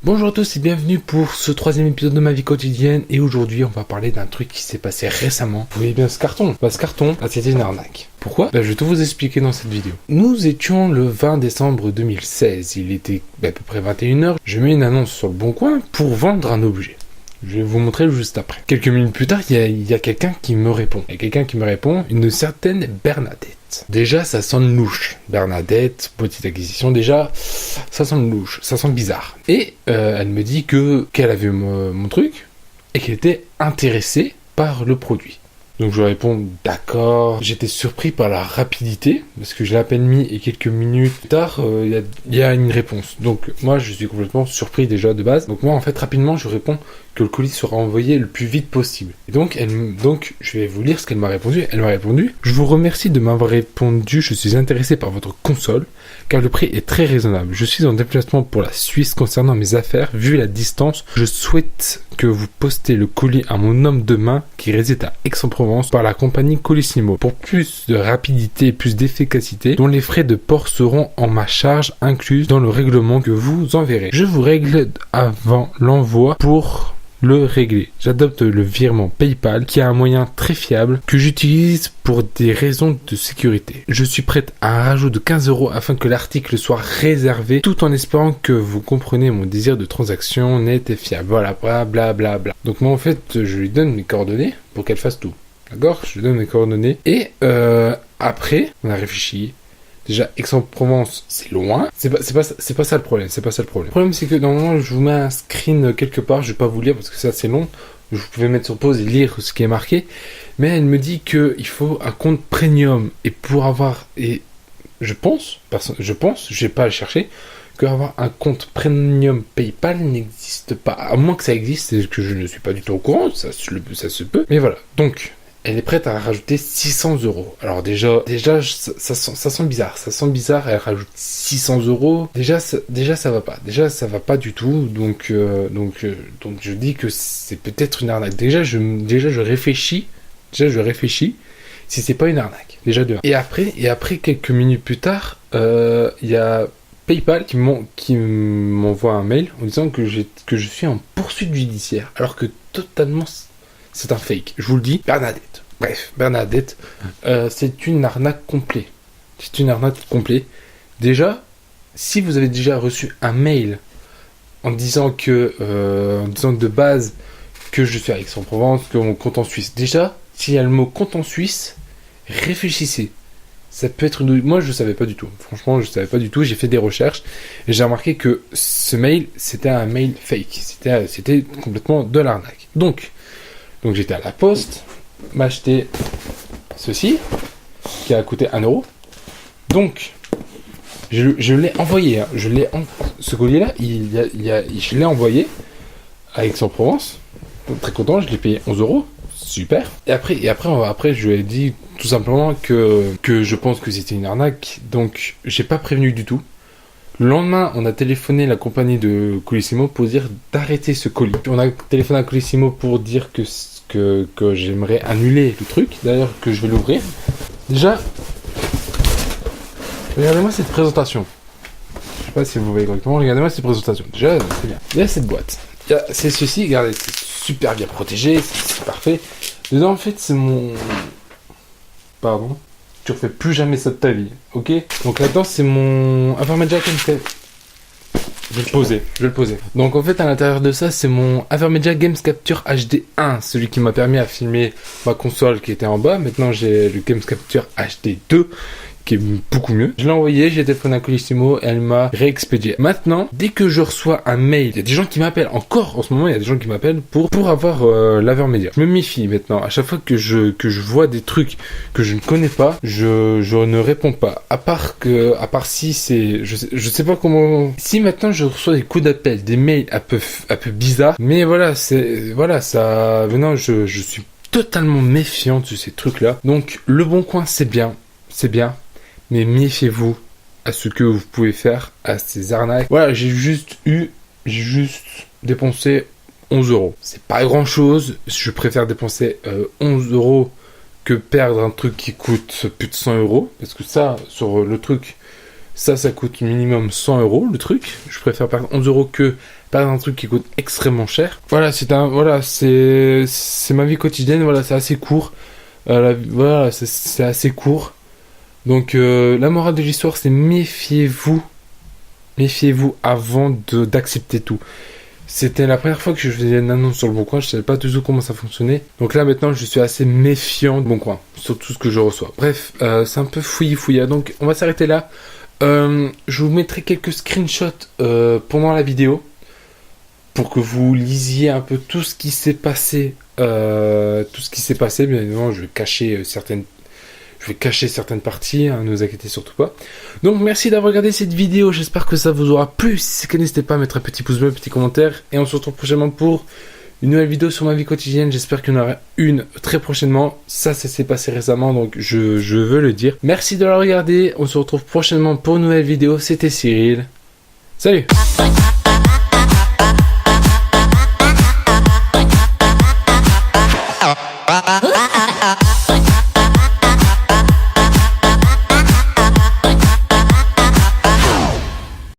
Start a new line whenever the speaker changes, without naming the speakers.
Bonjour à tous et bienvenue pour ce troisième épisode de ma vie quotidienne. Et aujourd'hui on va parler d'un truc qui s'est passé récemment. Vous voyez bien ce carton? Ce carton, c'était une arnaque. Pourquoi? Je vais tout vous expliquer dans cette vidéo. Nous étions le 20 décembre 2016. Il était à peu près 21h. Je mets une annonce sur le Bon Coin pour vendre un objet. Je vais vous montrer juste après. Quelques minutes plus tard, il y a quelqu'un qui me répond. Il y a quelqu'un qui me répond, une certaine Bernadette. Déjà, ça sent louche. Bernadette, petite acquisition, déjà, ça sent louche, ça sent bizarre. Et elle me dit qu'elle a vu mon truc et qu'elle était intéressée par le produit. Donc je réponds d'accord. J'étais surpris par la rapidité parce que je l'ai à peine mis et quelques minutes plus tard, il y a une réponse. Donc moi je suis complètement surpris déjà de base. Donc moi en fait rapidement je réponds que le colis sera envoyé le plus vite possible. Et donc je vais vous lire ce qu'elle m'a répondu. Elle m'a répondu: je vous remercie de m'avoir répondu. Je suis intéressé par votre console car le prix est très raisonnable. Je suis en déplacement pour la Suisse concernant mes affaires. Vu la distance, je souhaite que vous postez le colis à mon homme de main qui réside à Aix-en-Provence par la compagnie Colissimo pour plus de rapidité et plus d'efficacité, dont les frais de port seront en ma charge inclus dans le règlement que vous enverrez. Je vous règle avant l'envoi pour le régler. J'adopte le virement PayPal qui est un moyen très fiable que j'utilise pour des raisons de sécurité. Je suis prête à un rajout de 15 € afin que l'article soit réservé tout en espérant que vous comprenez mon désir de transaction net et fiable. Voilà, bla bla bla. Donc moi en fait je lui donne mes coordonnées pour qu'elle fasse tout. D'accord? Je lui donne mes coordonnées et après on a réfléchi. Déjà, Aix-en-Provence, c'est loin. C'est pas ça le problème. C'est pas ça le problème. Le problème, c'est que normalement, je vous mets un screen quelque part. Je vais pas vous lire parce que c'est assez long. Vous pouvez mettre sur pause et lire ce qui est marqué. Mais elle me dit qu'il faut un compte premium. Et pour avoir, et je pense, je vais pas le chercher, qu'avoir un compte premium PayPal n'existe pas. À moins que ça existe et que je ne suis pas du tout au courant. Ça se peut. Mais voilà. Donc, elle est prête à rajouter 600 €. Alors déjà ça sent bizarre. Ça sent bizarre, elle rajoute 600 €. Déjà ça va pas. Déjà ça va pas du tout. Donc je dis que c'est peut-être une arnaque. Déjà je réfléchis si c'est pas une arnaque. Déjà de 1. Et après quelques minutes plus tard, il y a PayPal qui m'envoie un mail en disant que je suis en poursuite judiciaire alors que totalement c'est un fake, je vous le dis. Bernadette. Bref, Bernadette, c'est une arnaque complète. C'est une arnaque complète. Déjà, si vous avez déjà reçu un mail en disant de base que je suis à Aix-en-Provence, que mon compte en Suisse. Déjà, s'il y a le mot compte en Suisse, réfléchissez. Ça peut être Moi, je savais pas du tout. Franchement, je savais pas du tout. J'ai fait des recherches et j'ai remarqué que ce mail, c'était un mail fake. C'était complètement de l'arnaque. Donc j'étais à la poste, m'acheter ceci, qui a coûté 1 €. Donc, je l'ai envoyé. Hein. Ce colis-là, je l'ai envoyé à Aix-en-Provence. Donc, très content, je l'ai payé 11 €. Super. Et après, je lui ai dit tout simplement que je pense que c'était une arnaque. Donc, j'ai pas prévenu du tout. Le lendemain, on a téléphoné à la compagnie de Colissimo pour dire d'arrêter ce colis. Puis on a téléphoné à Colissimo pour dire que j'aimerais annuler le truc. D'ailleurs, que je vais l'ouvrir. Déjà, regardez-moi cette présentation. Je sais pas si vous voyez correctement. Regardez-moi cette présentation. Déjà, c'est bien. Il y a cette boîte. C'est ceci. Regardez, c'est super bien protégé. C'est parfait. Dedans, en fait, c'est mon... Pardon. Tu refais plus jamais ça de ta vie, ok? Donc là-dedans, c'est mon Avermedia Games. Je vais le poser. Donc en fait, à l'intérieur de ça, c'est mon Avermedia Games Capture HD 1, celui qui m'a permis à filmer ma console qui était en bas. Maintenant, j'ai le Games Capture HD 2, qui est beaucoup mieux. Je l'ai envoyé, j'ai téléphoné à Colissimo et elle m'a réexpédié. Maintenant, dès que je reçois un mail, il y a des gens qui m'appellent encore en ce moment, il y a des gens qui m'appellent pour avoir l'Avermedia. Je me méfie maintenant. À chaque fois que je vois des trucs que je ne connais pas, je ne réponds pas. À part si c'est, je sais pas comment. Si maintenant je reçois des coups d'appel, des mails un peu bizarres, mais voilà, ça. Maintenant, je suis totalement méfiant de ces trucs-là. Donc, le Bon Coin, c'est bien. Mais méfiez-vous à ce que vous pouvez faire à ces arnaques. Voilà, j'ai juste dépensé 11 €. C'est pas grand chose. Je préfère dépenser 11 € que perdre un truc qui coûte plus de 100 €. Parce que ça, sur le truc, ça coûte minimum 100 € le truc. Je préfère perdre 11 € que pas un truc qui coûte extrêmement cher. Voilà, c'est ma vie quotidienne. Voilà, c'est assez court. Voilà, c'est assez court. Donc la morale de l'histoire, c'est méfiez-vous avant d'accepter tout. C'était la première fois que je faisais une annonce sur le Bon Coin, je savais pas du tout comment ça fonctionnait. Donc là maintenant je suis assez méfiant du Bon Coin, sur tout ce que je reçois. Bref, c'est un peu fouillis. Donc on va s'arrêter là. Je vous mettrai quelques screenshots pendant la vidéo, pour que vous lisiez un peu tout ce qui s'est passé. Bien évidemment je vais cacher certaines parties, hein, ne vous inquiétez surtout pas. Donc merci d'avoir regardé cette vidéo, j'espère que ça vous aura plu. Si c'est le cas, n'hésitez pas à mettre un petit pouce bleu, un petit commentaire, et on se retrouve prochainement pour une nouvelle vidéo sur ma vie quotidienne. J'espère qu'il y en aura une très prochainement. Ça s'est passé récemment, donc je veux le dire. Merci de la regarder, on se retrouve prochainement pour une nouvelle vidéo. C'était Cyril, salut.
Ah, ah, ah.